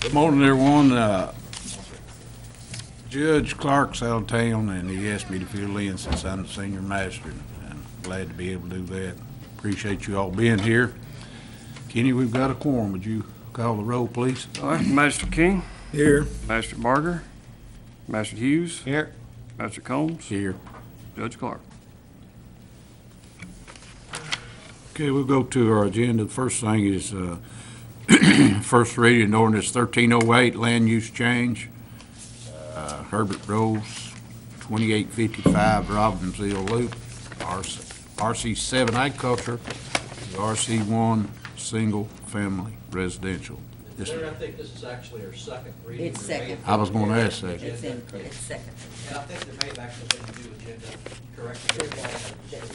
Good morning, everyone. Judge Clark's out of town, and he asked me to fill in since I'm the senior master, and I'm glad to be able to do that. Appreciate you all being here. Kenny, we've got a quorum. Would you call the roll, please? All right, Master King, Here. Master Barger, Master Hughes, Here. Master Combs, Here. Judge Clark. Okay, we'll go to our agenda. The first thing is first reading ordinance 1308, land use change. Herbert Rose, 2855 Robbinsville Loop, RC7 agriculture, RC1 single family residential. Mayor, I think this is actually our second reading. It's second. I was going to ask that. It's second. And I think there may have actually been a new agenda corrected.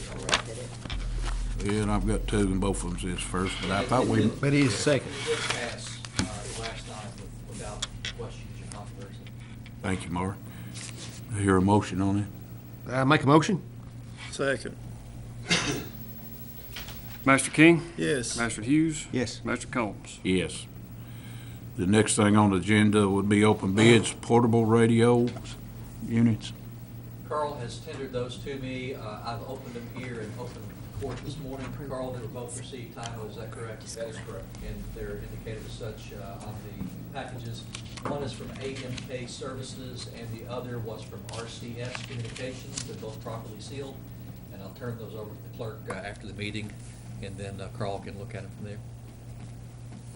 Corrected it. Yeah, and I've got two, and both of them says first, but I thought we, But he's second. It did pass last time without questions or controversy. thank you, Mark. I hear a motion on it. Make a motion? Second. Master King, Yes. Master Hughes, Yes. Master Combs. Yes. The next thing on the agenda would be open bids, portable radio units. Carl has tendered those to me. I've opened them here in open court this morning. Carl, they were both received timely, is that correct? That is correct. And they're indicated as such on the packages. One is from AMK Services and the other was from RCS Communications. They're both properly sealed. And I'll turn those over to the clerk after the meeting, and then Carl can look at them from there.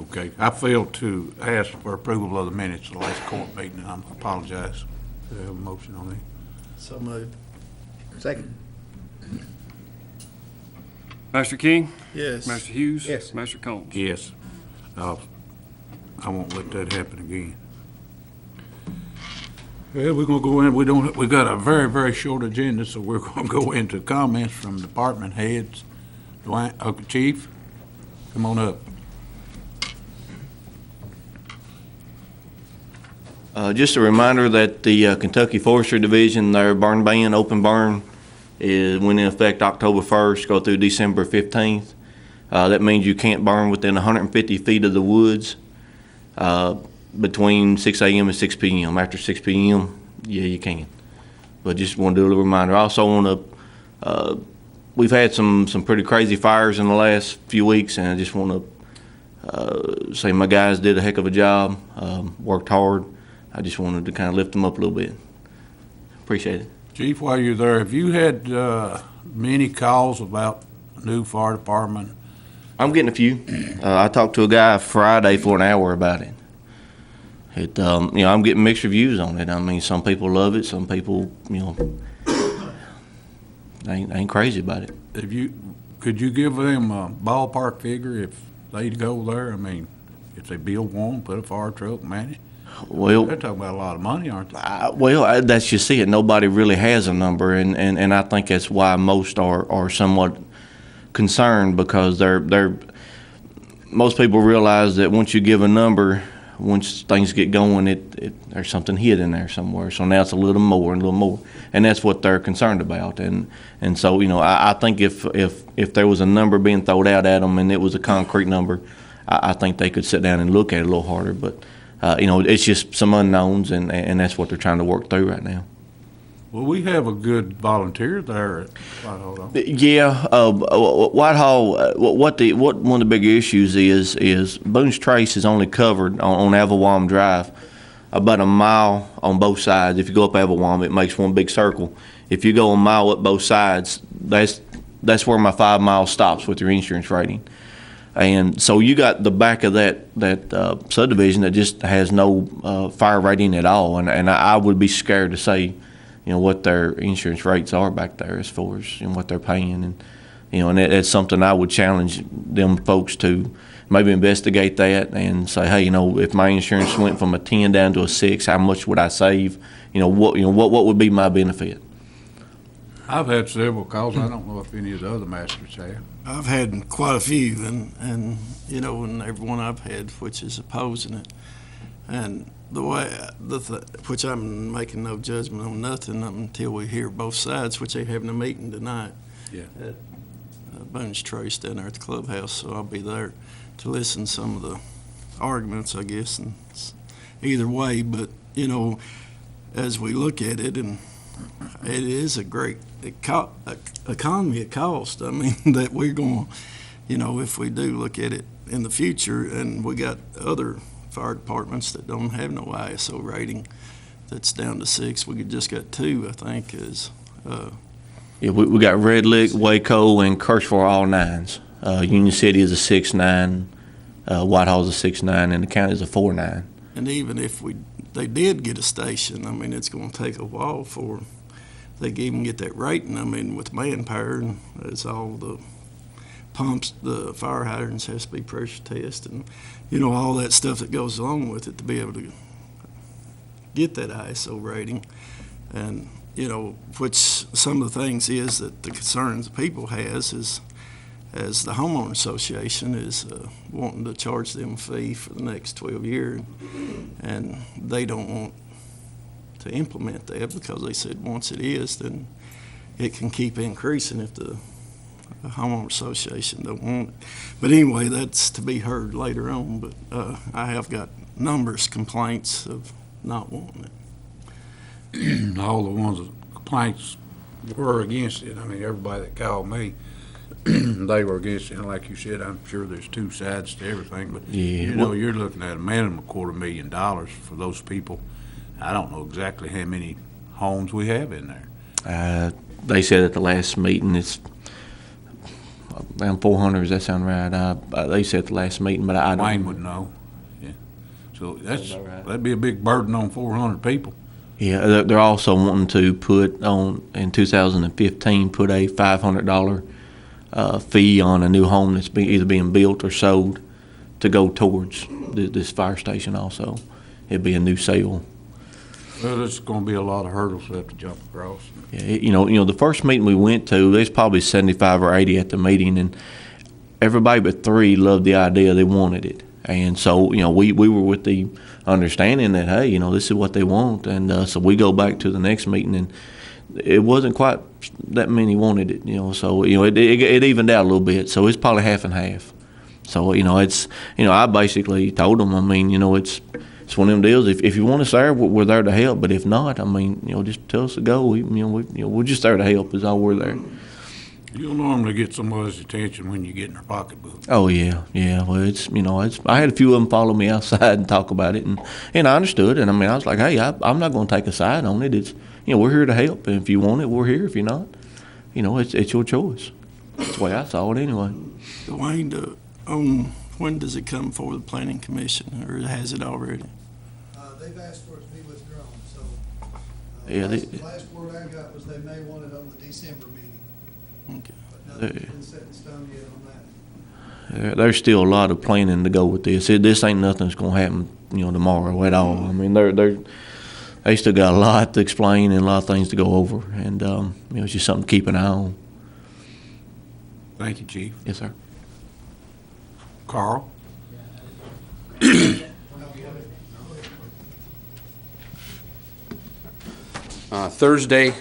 Okay, I failed to ask for approval of the minutes of the last court meeting, and I apologize. Do I have a motion on that? So moved. Second. Master King, Yes. Master Hughes, Yes. Master Combs. Yes. I won't let that happen again. Well, we're gonna go in, we got a very, very short agenda, so we're gonna go into comments from department heads. Dwayne, Chief, come on up. Just a reminder that the Kentucky Forestry Division, their burn ban, open burn, went in effect October 1st, go through December 15th. That means you can't burn within 150 feet of the woods between 6 a.m. and 6 p.m. After 6 p.m., yeah, you can. But just want to do a little reminder. I also want to, we've had some pretty crazy fires in the last few weeks, and I just want to say my guys did a heck of a job, worked hard. I just wanted to kind of lift them up a little bit. Appreciate it. Chief, while you're there, have you had many calls about new fire department? I'm getting a few. I talked to a guy Friday for an hour about it. I'm getting mixed reviews on it. I mean, some people love it, some people, ain't crazy about it. Could you give them a ballpark figure if they'd go there? I mean, if they build one, put a fire truck, man it. Well, They're talking about a lot of money, aren't they? that's just it. Nobody really has a number, and I think that's why most are somewhat concerned, because most people realize that once you give a number, once things get going, there's something hidden there somewhere. So now it's a little more, and that's what they're concerned about. And so I think if there was a number being thrown out at them and it was a concrete number, I think they could sit down and look at it a little harder. But it's just some unknowns, and that's what they're trying to work through right now. Well, we have a good volunteer there at Whitehall. Yeah, Whitehall. What one of the bigger issues is Boone's Trace is only covered on Avawam Drive about a mile on both sides. If you go up Avawam, it makes one big circle. If you go a mile up both sides, that's where my 5 miles stops with your insurance rating. And so you got the back of that subdivision that just has no fire rating at all, and I would be scared to say, what their insurance rates are back there as far as what they're paying, and that's something I would challenge them folks to maybe investigate that and say, hey, if my insurance went from a 10 down to a 6, how much would I save? What would be my benefit? I've had several calls. I don't know if any of the other masters have. I've had quite a few, and everyone I've had, which is opposing it, and which I'm making no judgment on nothing until we hear both sides, which they having a meeting tonight. Yeah. At Boone's Trace down there at the clubhouse, so I'll be there to listen to some of the arguments, I guess, and either way, but, you know, as we look at it, and it is a great economy of cost, I mean, that we're going to, you know, if we do look at it in the future, and we got other fire departments that don't have no ISO rating, that's down to 6. We just got 2, I think, is, Yeah, we got Red Lick, Waco, and Kirschville all 9s. Union City is a 6.9, Whitehall's a 6.9, and the county is a 4.9. and even if they did get a station, I mean, it's going to take a while for they can even get that rating. I mean, with manpower, and it's all the pumps, the fire hydrants has to be pressure tested, and, you know, all that stuff that goes along with it to be able to get that ISO rating. And, you know, which some of the things is that the concerns people has is, as the homeowner association is wanting to charge them a fee for the next 12 years, and they don't want to implement that because they said once it is, then it can keep increasing if the homeowner association don't want it. But anyway, that's to be heard later on, but I have got numerous complaints of not wanting it. All the ones that complaints were against it. I mean, everybody that called me, they were against it. And like you said, I'm sure there's 2 sides to everything, but Yeah, you know, you're looking at a minimum of $250,000 for those people. I don't know exactly how many homes we have in there. They said at the last meeting it's around 400. Does that sound right? They said at the last meeting, but I don't. Wayne would know. Yeah. So Sounds about right. that'd be a big burden on 400 people. Yeah, they're also wanting to put on, in 2015, put a $500 fee on a new home that's either being built or sold to go towards this fire station also. It'd be a new sale. Well, there's going to be a lot of hurdles we have to jump across. Yeah, you know, the first meeting we went to, there's probably 75 or 80 at the meeting, and everybody but 3 loved the idea. They wanted it. And so, you know, we were with the understanding that, hey, you know, this is what they want. And so we go back to the next meeting, and it wasn't quite that many wanted it, you know. So, you know, it evened out a little bit. So it's probably half and half. So, you know, it's, you know, I basically told them, I mean, you know, it's one of them deals. If you want us there, we're there to help. But if not, I mean, you know, just tell us to go. We're just there to help is all we're there. You'll normally get somebody's attention when you get in their pocketbook. Oh, yeah. Well, it's, you know, I had a few of them follow me outside and talk about it, and I understood. And I mean, I was like, hey, I'm not going to take a side on it. It's, you know, we're here to help. And if you want it, we're here. If you're not, you know, it's your choice. That's the way I saw it anyway. Dwayne, when does it come for the planning commission, or has it already? They've asked for it to be withdrawn, so. Yeah, Last word I got was they may want it on the December meeting, Okay. but nothing's been set in stone yet on that. There's still a lot of planning to go with this. This ain't nothing that's going to happen, you know, tomorrow at all. I mean, they still got a lot to explain and a lot of things to go over, and you know, it's just something to keep an eye on. Thank you, Chief. Yes, sir. Carl? Thursday,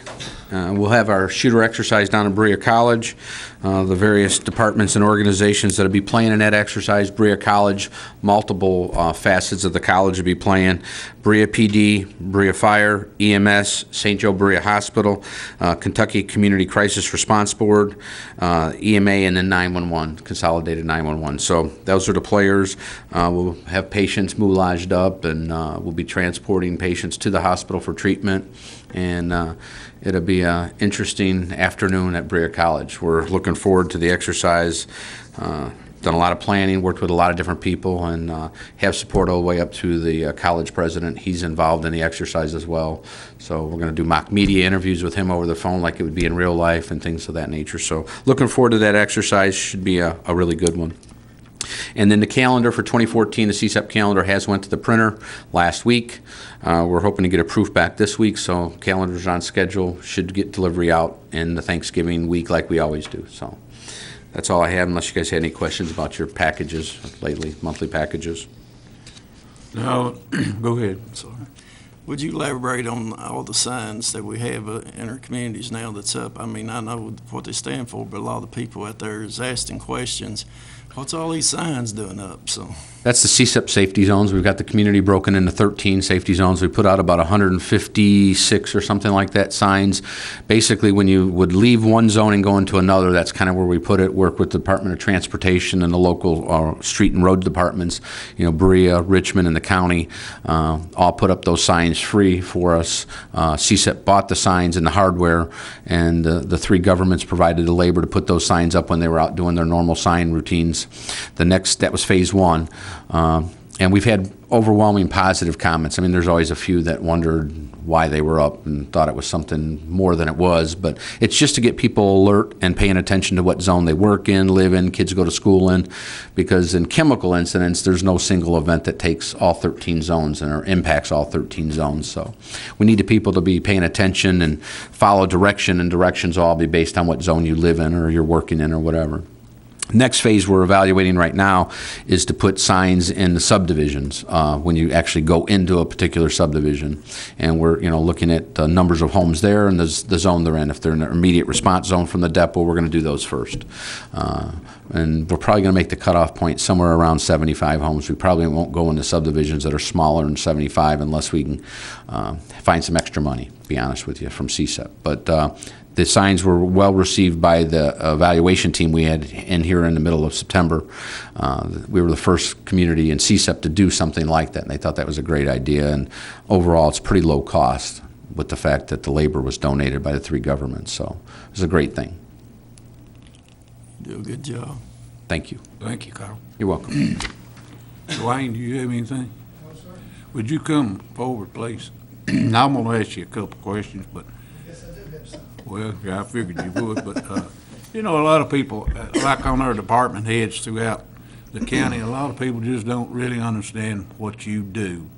we'll have our shooter exercise down at Berea College. The various departments and organizations that'll be playing in that exercise, Berea College, multiple facets of the college will be playing. Berea PD, Berea Fire, EMS, St. Joe Berea Hospital, Kentucky Community Crisis Response Board, EMA, and then 911, Consolidated 911. So those are the players. We'll have patients moulaged up, and we'll be transporting patients to the hospital for treatment. And it'll be an interesting afternoon at Berea College. We're looking forward to the exercise. Done a lot of planning, worked with a lot of different people, and have support all the way up to the college president. He's involved in the exercise as well. So we're going to do mock media interviews with him over the phone like it would be in real life and things of that nature. So looking forward to that exercise. Should be a really good one. And then the calendar for 2014, the CSEP calendar has went to the printer last week. We're hoping to get a proof back this week, so calendar's on schedule. Should get delivery out in the Thanksgiving week like we always do. So that's all I have, unless you guys had any questions about your packages lately, monthly packages. No, go ahead. Sorry. Would you elaborate on all the signs that we have in our communities now that's up? I mean, I know what they stand for, but a lot of the people out there is asking questions What's all these signs doing up, so? That's the CSEP safety zones. We've got the community broken into 13 safety zones. We put out about 156 or something like that signs. Basically, when you would leave one zone and go into another, that's kind of where we put it. Work with the Department of Transportation and the local street and road departments, Berea, Richmond, and the county, all put up those signs free for us. CSEP bought the signs and the hardware, and the three governments provided the labor to put those signs up when they were out doing their normal sign routines. That was phase one. And we've had overwhelming positive comments. I mean, there's always a few that wondered why they were up and thought it was something more than it was, but it's just to get people alert and paying attention to what zone they work in, live in, kids go to school in, because in chemical incidents, there's no single event that takes all 13 zones or impacts all 13 zones. So we need the people to be paying attention and follow direction, and directions will all be based on what zone you live in or you're working in or whatever. Next phase we're evaluating right now is to put signs in the subdivisions when you actually go into a particular subdivision, and we're looking at the numbers of homes there and the zone they're in. If they're in an immediate response zone from the depot, we're going to do those first, and we're probably going to make the cutoff point somewhere around 75 homes. We probably won't go into subdivisions that are smaller than 75 unless we can find some extra money, to be honest with you, from CSEP. But the signs were well received by the evaluation team we had in here in the middle of September. We were the first community in CSEP to do something like that, and they thought that was a great idea. And overall, it's pretty low cost with the fact that the labor was donated by the three governments. So it was a great thing. You do a good job. Thank you. Thank you, Carl. You're welcome. Dwayne, do you have anything? No, sir. Would you come forward, please? I'm going to ask you a couple questions, but, Yes, I do have some. well, yeah, I figured you would, but, a lot of people, like on our department heads throughout the county, a lot of people just don't really understand what you do.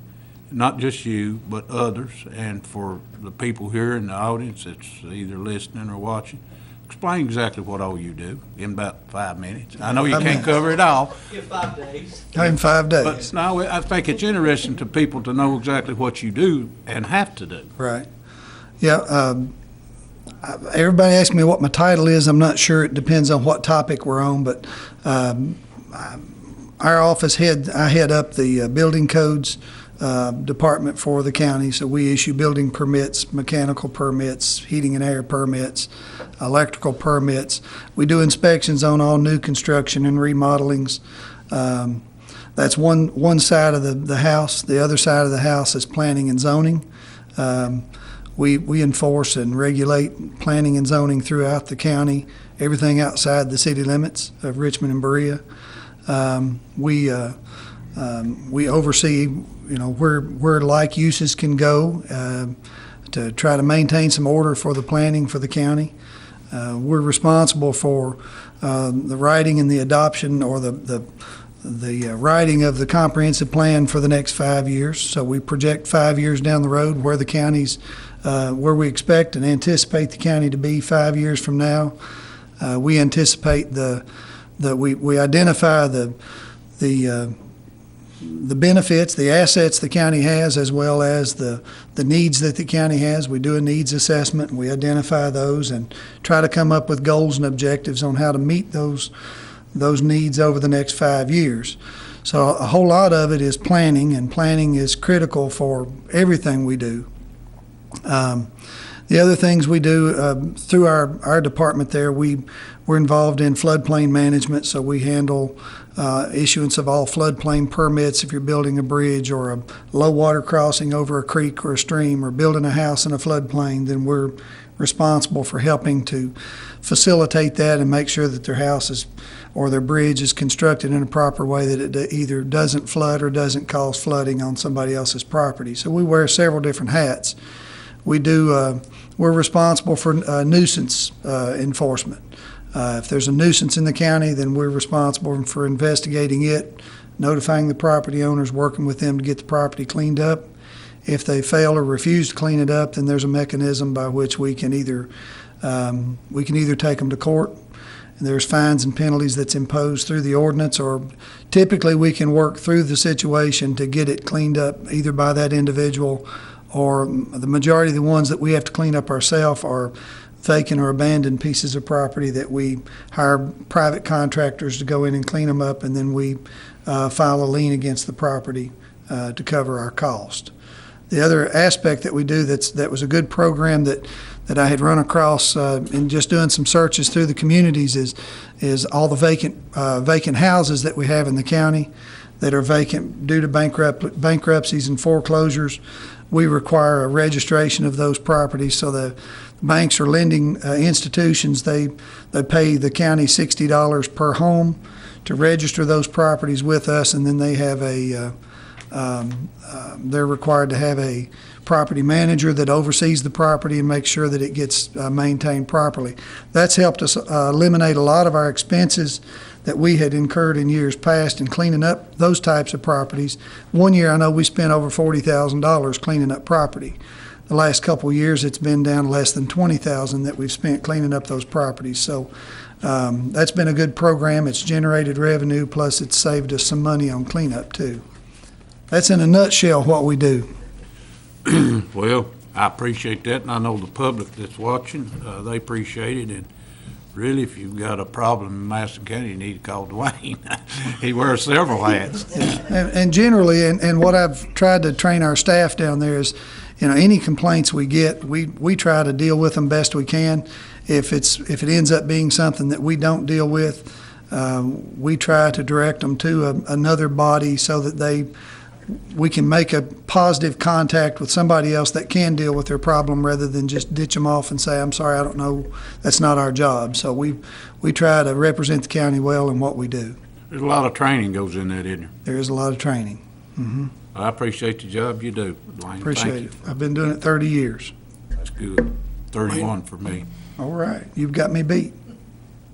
Not just you, but others, and for the people here in the audience that's either listening or watching, explain exactly what all you do in about 5 minutes. I know you can't cover it all, Give 5 days. In 5 days. but no, I think it's interesting to people to know exactly what you do and have to do. Right. Yeah, everybody asks me what my title is. I'm not sure. It depends on what topic we're on, but our office I head up the building codes department for the county. So we issue building permits, mechanical permits, heating and air permits, electrical permits. We do inspections on all new construction and remodelings. That's one side of the house. The other side of the house is planning and zoning. We enforce and regulate planning and zoning throughout the county, everything outside the city limits of Richmond and Berea. We oversee, where like uses can go to try to maintain some order for the planning for the county. We're responsible for the writing and the adoption, or the writing of the comprehensive plan for the next 5 years. So we project 5 years down the road where the county's, where we expect and anticipate the county to be 5 years from now. We anticipate we identify the benefits, the assets the county has, as well as the needs that the county has. We do a needs assessment, and we identify those and try to come up with goals and objectives on how to meet those needs over the next 5 years. So a whole lot of it is planning, and planning is critical for everything we do. The other things we do through our department there, we're involved in floodplain management, so we handle issuance of all floodplain permits. If you're building a bridge or a low water crossing over a creek or a stream, or building a house in a floodplain, then we're responsible for helping to facilitate that and make sure that their house or their bridge is constructed in a proper way, that it either doesn't flood or doesn't cause flooding on somebody else's property. So we wear several different hats. We're responsible for nuisance enforcement. If there's a nuisance in the county, then we're responsible for investigating it, notifying the property owners, working with them to get the property cleaned up. If they fail or refuse to clean it up, then there's a mechanism by which we can either take them to court, and there's fines and penalties that's imposed through the ordinance, or typically we can work through the situation to get it cleaned up either by that individual, or the majority of the ones that we have to clean up ourselves are vacant or abandoned pieces of property that we hire private contractors to go in and clean them up, and then we file a lien against the property to cover our cost. The other aspect that we do that was a good program that I had run across in just doing some searches through the communities is all the vacant houses that we have in the county that are vacant due to bankruptcies and foreclosures. We require a registration of those properties, so the banks or lending institutions, they pay the county $60 per home to register those properties with us, and then they have they're required to have a property manager that oversees the property and makes sure that it gets maintained properly. That's helped us eliminate a lot of our expenses that we had incurred in years past in cleaning up those types of properties. One year I know we spent over $40,000 cleaning up property. The last couple of years it's been down less than $20,000 that we've spent cleaning up those properties. So that's been a good program. It's generated revenue, plus it's saved us some money on cleanup too. That's in a nutshell what we do. Well, I appreciate that, and I know the public that's watching, they appreciate it. And really, if you've got a problem in Madison County, you need to call Dwayne. He wears several hats. And generally, and what I've tried to train our staff down there is, any complaints we get, we try to deal with them best we can. If it ends up being something that we don't deal with, we try to direct them to another body so that we can make a positive contact with somebody else that can deal with their problem rather than just ditch them off and say, I'm sorry, I don't know, that's not our job. So we try to represent the county well in what we do. There's a lot of training goes in that, isn't there? There is a lot of training. Mm-hmm. I appreciate the job you do, Dwayne. Appreciate it. I've been doing it 30 years. That's good. 31 for me. All right. You've got me beat.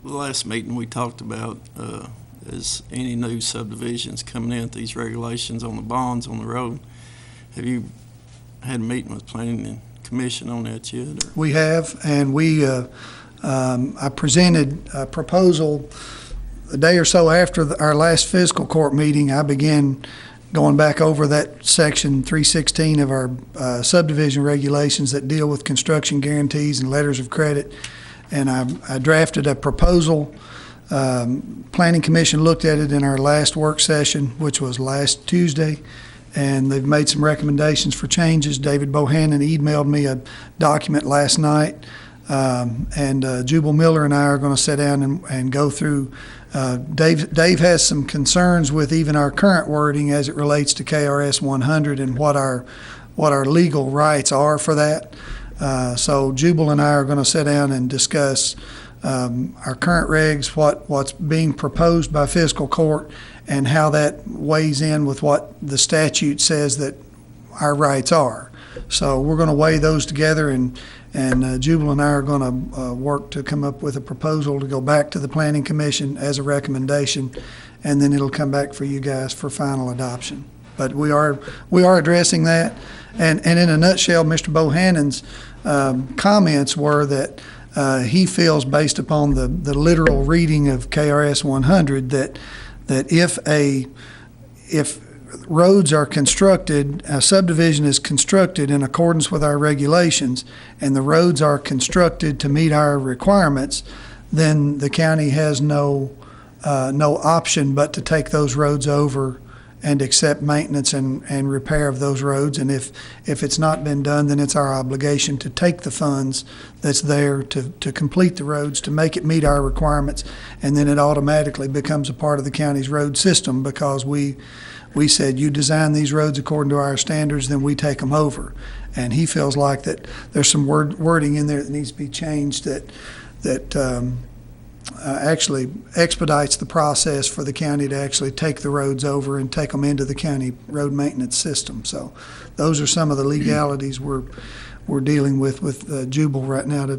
The last meeting we talked about is any new subdivisions coming in with these regulations on the bonds on the road. Have you had a meeting with Planning and Commission on that yet? Or? We have, and I presented a proposal a day or so after our last fiscal court meeting. I began going back over that section 316 of our subdivision regulations that deal with construction guarantees and letters of credit, and I drafted a proposal. Planning Commission looked at it in our last work session, which was last Tuesday, and they've made some recommendations for changes. David Bohannon emailed me a document last night, and Jubal Miller and I are going to sit down and go through. Dave has some concerns with even our current wording as it relates to KRS 100 and what our legal rights are for that. So Jubal and I are going to sit down and discuss our current regs, what's being proposed by fiscal court, and how that weighs in with what the statute says that our rights are. So we're going to weigh those together, and Jubal and I are going to work to come up with a proposal to go back to the Planning Commission as a recommendation, and then it'll come back for you guys for final adoption. But we are addressing that, and in a nutshell, Mr. Bohannon's comments were that he feels, based upon the literal reading of KRS 100, that if roads are constructed, a subdivision is constructed in accordance with our regulations, and the roads are constructed to meet our requirements, then the county has no option but to take those roads over and accept maintenance and repair of those roads. And if it's not been done, then it's our obligation to take the funds that's there to complete the roads, to make it meet our requirements, and then it automatically becomes a part of the county's road system, because we said, you design these roads according to our standards, then we take them over. And he feels like that there's some wording in there that needs to be changed that actually expedites the process for the county to actually take the roads over and take them into the county road maintenance system. So those are some of the legalities we're dealing with Jubal right now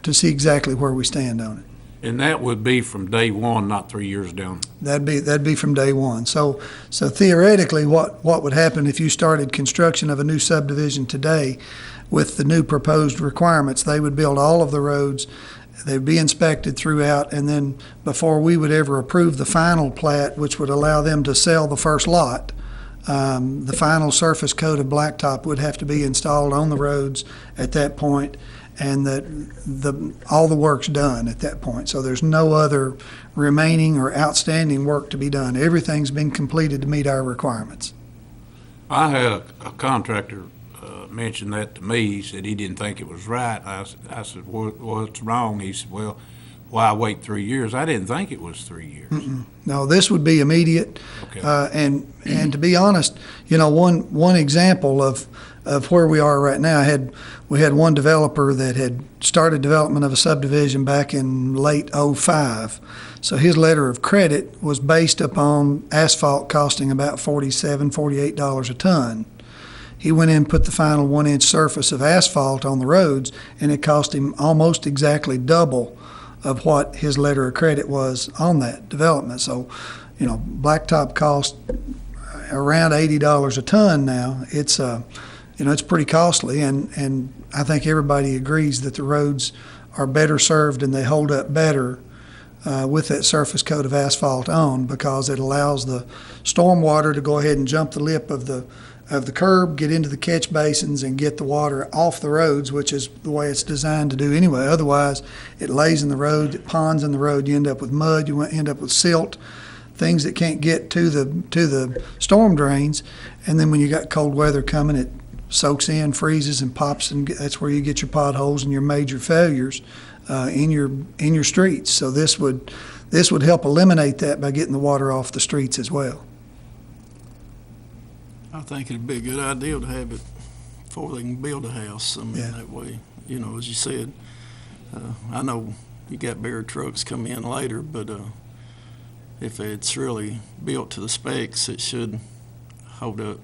to see exactly where we stand on it. And that would be from day one, not 3 years down. That'd be from day one. So theoretically, what would happen if you started construction of a new subdivision today with the new proposed requirements? They would build all of the roads. They'd be inspected throughout, and then before we would ever approve the final plat, which would allow them to sell the first lot, The final surface coat of blacktop would have to be installed on the roads at that point, and that all the work's done at that point. So there's no other remaining or outstanding work to be done. Everything's been completed to meet our requirements. I had a contractor mention that to me. He said he didn't think it was right. I said, what's wrong? He said, well, why wait 3 years? I didn't think it was 3 years. No, this would be immediate. Okay. And to be honest, one example of where we are right now, we had one developer that had started development of a subdivision back in late '05. So his letter of credit was based upon asphalt costing about $47, $48 a ton. He went in and put the final 1-inch surface of asphalt on the roads, and it cost him almost exactly double of what his letter of credit was on that development. So, blacktop cost around $80 a ton now. It's it's pretty costly, and I think everybody agrees that the roads are better served and they hold up better with that surface coat of asphalt on, because it allows the storm water to go ahead and jump the lip of the curb, get into the catch basins, and get the water off the roads, which is the way it's designed to do anyway. Otherwise, it lays in the road, it ponds in the road, you end up with mud, you end up with silt, things that can't get to the storm drains, and then when you got cold weather coming, it soaks in, freezes, and pops, and that's where you get your potholes and your major failures in your streets. So this would help eliminate that by getting the water off the streets as well. I think it'd be a good idea to have it before they can build a house. I mean, Yeah. that way, as you said, I know you got bigger trucks come in later, but if it's really built to the specs, it should hold up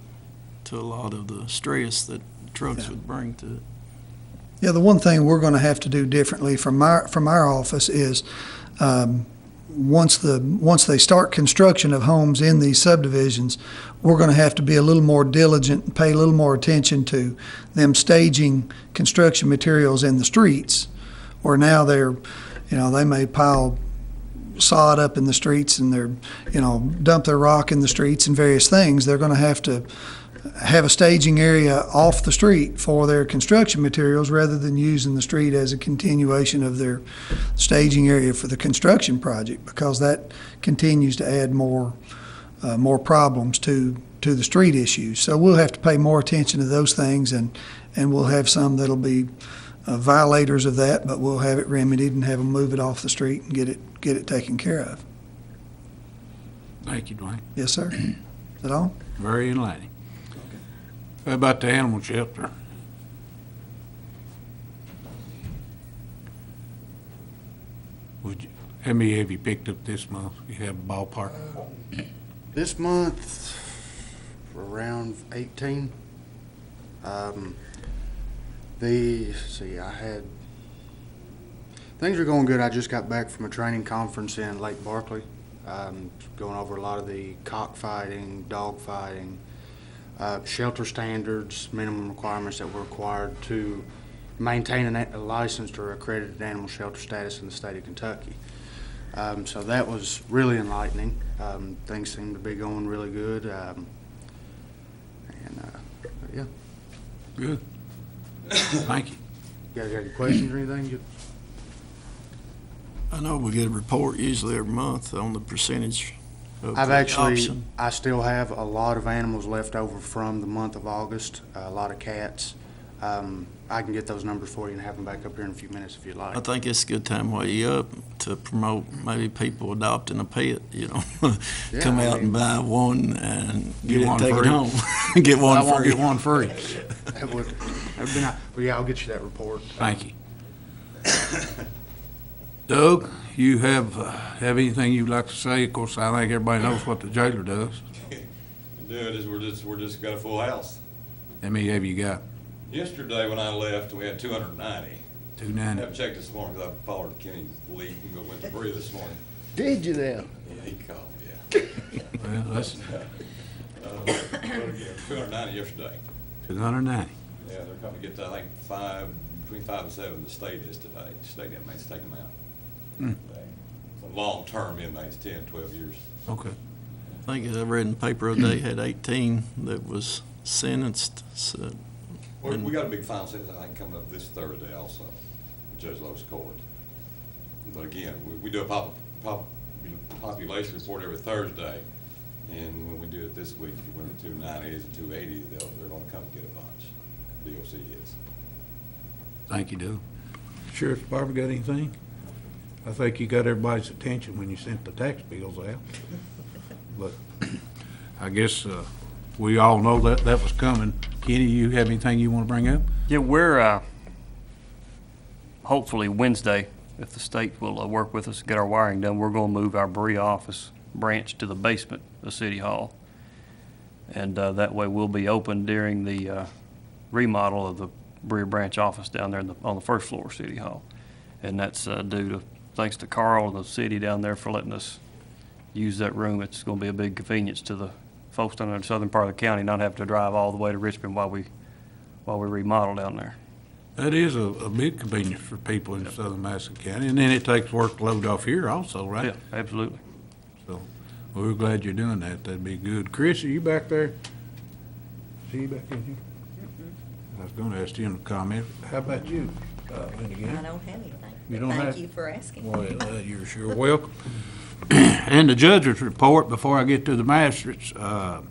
to a lot of the stress that trucks would bring to it. Yeah, the one thing we're going to have to do differently from our office is once they start construction of homes in these subdivisions, we're going to have to be a little more diligent and pay a little more attention to them staging construction materials in the streets, where now they may pile sod up in the streets and dump their rock in the streets and various things. They're going to have a staging area off the street for their construction materials, rather than using the street as a continuation of their staging area for the construction project, because that continues to add more problems to the street issues. So we'll have to pay more attention to those things, and we'll have some that'll be violators of that, but we'll have it remedied and have them move it off the street and get it taken care of. Thank you, Dwayne. Yes, sir. Is that all? Very enlightening. How about the animal shelter? How many have you picked up this month? You have a ballpark? This month, around 18. Things are going good. I just got back from a training conference in Lake Barkley, going over a lot of the cockfighting, dog fighting, shelter standards, minimum requirements that were required to maintain a licensed or accredited animal shelter status in the state of Kentucky. So that was really enlightening. Things seem to be going really good. Yeah. Good. Thank you. You guys got any questions or anything? I know we get a report usually every month on the percentage of the auction. I still have a lot of animals left over from the month of August, a lot of cats. I can get those numbers for you and have them back up here in a few minutes if you'd like. I think it's a good time while you're up to promote maybe people adopting a pet, come out and buy one and get it one take it free. home. Get one I won't free. get one free. That would be nice. Well, yeah, I'll get you that report. Thank you. Doug, you have anything you'd like to say? Of course, I think everybody knows what the jailer does. We're just got a full house. How many have you got? Yesterday when I left, we had 290. I 290. haven't checked this morning because I followed Kenny's lead and went to Bree this morning. Did you now? Yeah, he called, yeah. Well, that's 290 yesterday. 290. Yeah, they're coming to get to, I think, between 5 and 7, the state is today. State inmates take them out. Hmm. So long-term inmates, 10, 12 years. Okay. I think I read in the paper today, had 18 that was sentenced, so. We got a big final sentence, I think, coming up this Thursday also, Judge Lowe's court. But again, we do a population report every Thursday, and when we do it this week, when the 290s and 280s, they're gonna come get a bunch. DOC is. Thank you, Doug. Sheriff's Department got anything? I think you got everybody's attention when you sent the tax bills out. But I guess we all know that that was coming. Kenny, you have anything you want to bring up? Yeah, we're hopefully Wednesday, if the state will work with us to get our wiring done, we're going to move our Berea office branch to the basement of City Hall. And that way we'll be open during the remodel of the Berea branch office down there on the first floor of City Hall. And that's due to, thanks to Carl and the city down there for letting us use that room. It's going to be a big convenience to the folks down in the southern part of the county, not have to drive all the way to Richmond while we remodel down there. That is a big convenience for people in southern Madison County, and then it takes workload off here also, right? Yeah, absolutely. So, well, we're glad you're doing that. That'd be good. Chris, are you back there? See you back in here? I was gonna ask him to comment. How about you, Linda? I don't have anything. You don't Thank have- you for asking. Well, you're sure welcome. And the judge's report, before I get to the magistrates, of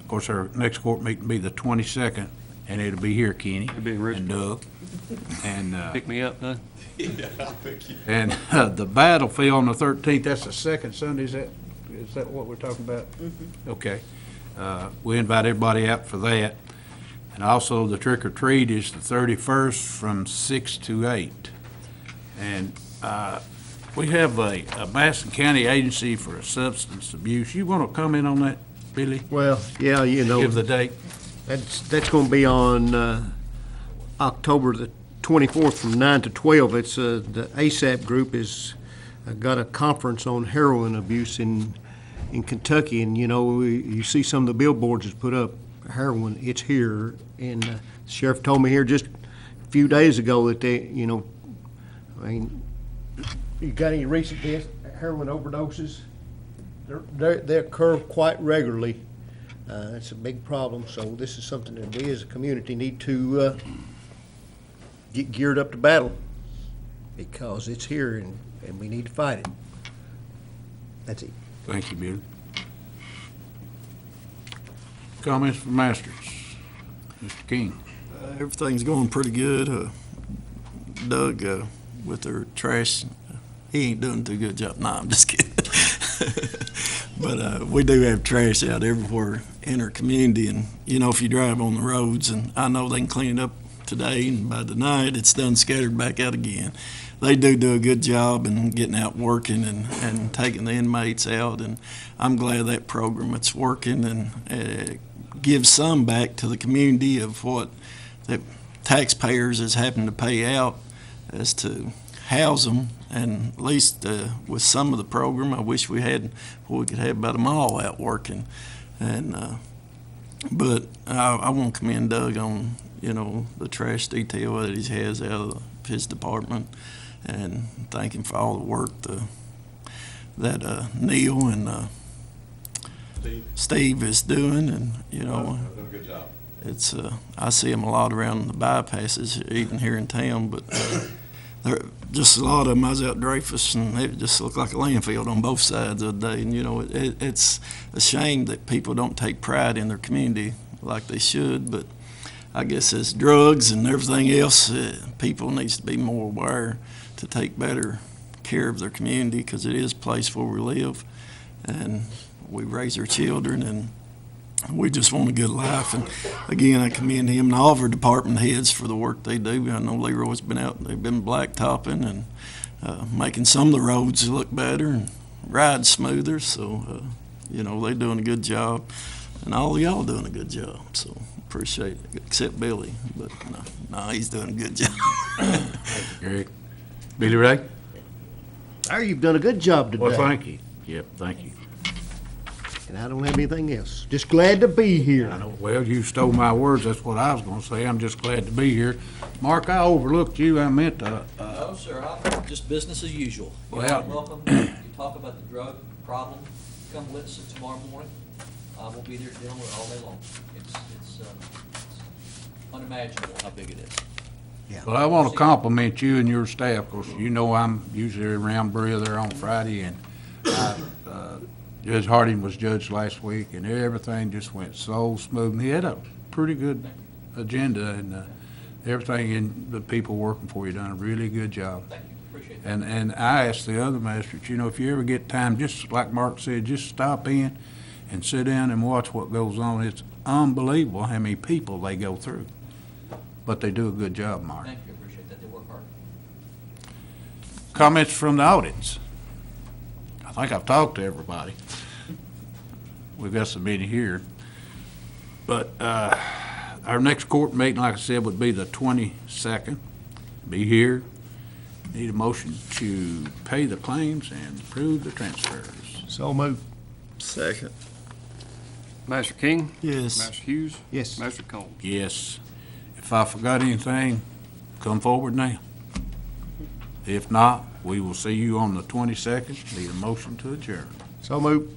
course, our next court meeting will be the 22nd, and it'll be here, Kenny. It'll be in and Richmond. Doug. And, Pick me up, huh? Yeah, I'll pick you. and the battlefield on the 13th, that's the second Sunday, is that what we're talking about? Okay. We invite everybody out for that. And also, the trick or treat is the 31st from 6 to 8. And we have a Madison County Agency for Substance Abuse. You want to comment on that, Billy? Well, yeah, you know, Give the date. that's going to be on October the 24th from 9 to 12. It's the ASAP group has got a conference on heroin abuse in Kentucky, and you know, you see some of the billboards that's put up heroin. It's here, and the sheriff told me here just a few days ago that they, you know, I mean, you got any recent heroin overdoses? They occur quite regularly. It's a big problem, so this is something that we as a community need to get geared up to battle, because it's here and we need to fight it. That's it. Thank you, Billy. Comments from masters? Mr. King? Everything's going pretty good. Doug, with their trash, he ain't doing too good job. Nah, I'm just kidding. But we do have trash out everywhere in our community, and you know, if you drive on the roads, and I know they can clean it up today, and by the night it's done scattered back out again. They do a good job in getting out working and taking the inmates out, and I'm glad that program it's working, and gives some back to the community of what the taxpayers is having to pay out as to house them. And at least with some of the program, I wish we could have about them all out working. And but I want to commend Doug on, you know, the trash detail that he has out of his department, and thank him for all the work that Neil and Steve is doing. And you know, Doing a good job. it's I see them a lot around the bypasses, even here in town, but there just a lot of them. I was out Dreyfus, and it just looked like a landfill on both sides of the day. And you know, it's a shame that people don't take pride in their community like they should. But I guess as drugs and everything else, people needs to be more aware to take better care of their community, because it is a place where we live and we raise our children, and we just want a good life. And again, I commend him and all of our department heads for the work they do. I know Leroy's been out, they've been blacktopping and making some of the roads look better and ride smoother. So, you know, they're doing a good job, and all of y'all doing a good job. So appreciate it, except Billy, but no, he's doing a good job. Greg? Billy Ray? Larry, you've done a good job today. Well, thank you. Yep, thank you. And I don't have anything else. Just glad to be here. I know, well, you stole my words. That's what I was gonna say. I'm just glad to be here. Mark, I overlooked you. I meant to, No, sir, I'm just business as usual. You're Well- welcome. You talk about the drug problem. come witness it tomorrow morning. We'll be there dealing with it all day long. It's unimaginable how big it is. Well, I want to compliment you and your staff, because you know I'm usually around Berea there on Friday, and Judge Harding was judged last week, and everything just went so smooth. And he had a pretty good agenda, and everything, and the people working for you done a really good job. Thank you, appreciate that. And I asked the other magistrates, you know, if you ever get time, just like Mark said, just stop in and sit down and watch what goes on. It's unbelievable how many people they go through. But they do a good job, Mark. Thank you, appreciate that. They work hard. Comments from the audience? I think I've talked to everybody. We've got some meeting here. But our next court meeting, like I said, would be the 22nd. Be here. Need a motion to pay the claims and approve the transfers. So moved. Second. Master King? Yes. Master Hughes? Yes. Master Combs? Yes. If I forgot anything, come forward now. If not, we will see you on the 22nd. Need a motion to adjourn. So moved.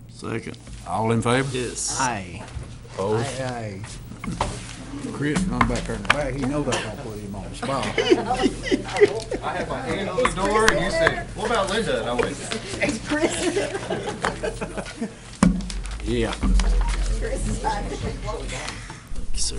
Second. All in favor? Yes. Aye. Opposed? Aye. Chris, run back there in the back. He knows I'm gonna put him on the spot. I had my hand on the door, and you said, "What about Linda?" And I went, Yeah. Chris is fine. Sir.